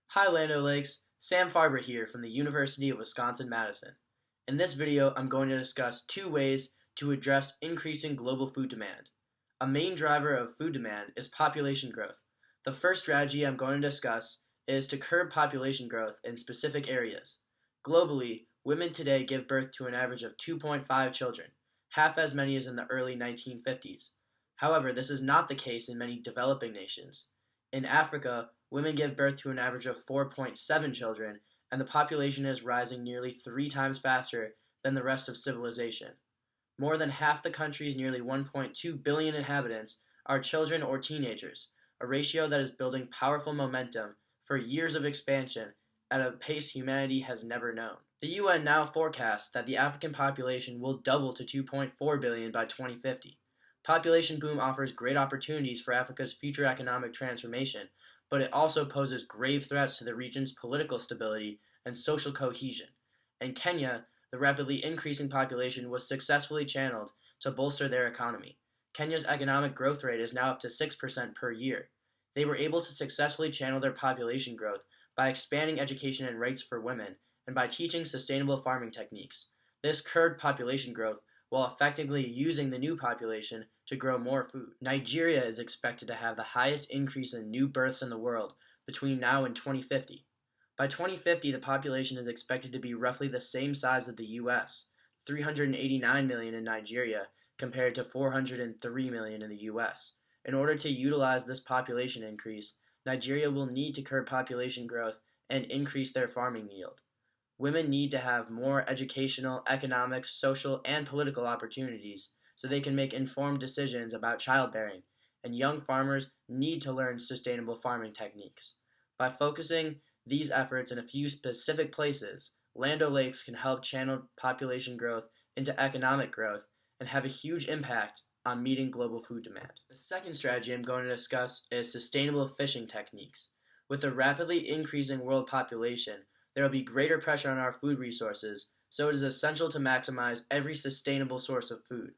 Hi Land O'Lakes, Sam Farber here from the University of Wisconsin-Madison. In this video, I'm going to discuss two ways to address increasing global food demand. A main driver of food demand is population growth. The first strategy I'm going to discuss is to curb population growth in specific areas. Globally, women today give birth to an average of 2.5 children, half as many as in the early 1950s. However, this is not the case in many developing nations. In Africa, women give birth to an average of 4.7 children, and the population is rising nearly 3 times faster than the rest of civilization. More than half the country's nearly 1.2 billion inhabitants are children or teenagers, a ratio that is building powerful momentum for years of expansion at a pace humanity has never known. The UN now forecasts that the African population will double to 2.4 billion by 2050. Population boom offers great opportunities for Africa's future economic transformation, but it also poses grave threats to the region's political stability and social cohesion. In Kenya, the rapidly increasing population was successfully channeled to bolster their economy. Kenya's economic growth rate is now up to 6% per year. They were able to successfully channel their population growth by expanding education and rights for women and by teaching sustainable farming techniques. This curbed population growth while effectively using the new population to grow more food. Nigeria is expected to have the highest increase in new births in the world between now and 2050. By 2050, the population is expected to be roughly the same size as the US, 389 million in Nigeria compared to 403 million in the US. In order to utilize this population increase, Nigeria will need to curb population growth and increase their farming yield. Women need to have more educational, economic, social, and political opportunities so they can make informed decisions about childbearing, and young farmers need to learn sustainable farming techniques. By focusing these efforts in a few specific places, Land O'Lakes can help channel population growth into economic growth and have a huge impact on meeting global food demand. The second strategy I'm going to discuss is sustainable fishing techniques. With a rapidly increasing world population, there will be greater pressure on our food resources, so it is essential to maximize every sustainable source of food.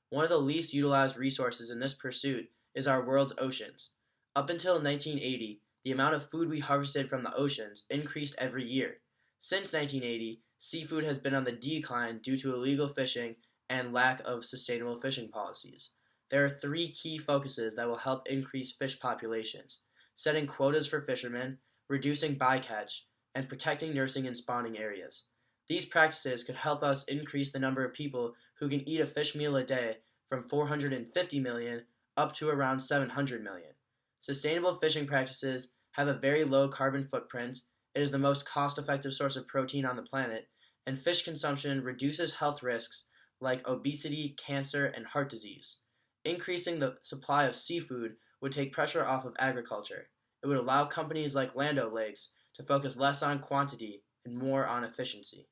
One of the least utilized resources in this pursuit is our world's oceans. Up until 1980, the amount of food we harvested from the oceans increased every year. Since 1980, seafood has been on the decline due to illegal fishing and lack of sustainable fishing policies. There are 3 key focuses that will help increase fish populations: setting quotas for fishermen, reducing bycatch, and protecting nursing and spawning areas. These practices could help us increase the number of people who can eat a fish meal a day from 450 million up to around 700 million. Sustainable fishing practices have a very low carbon footprint, it is the most cost-effective source of protein on the planet, and fish consumption reduces health risks like obesity, cancer, and heart disease. Increasing the supply of seafood would take pressure off of agriculture. It would allow companies like Land O'Lakes to focus less on quantity and more on efficiency.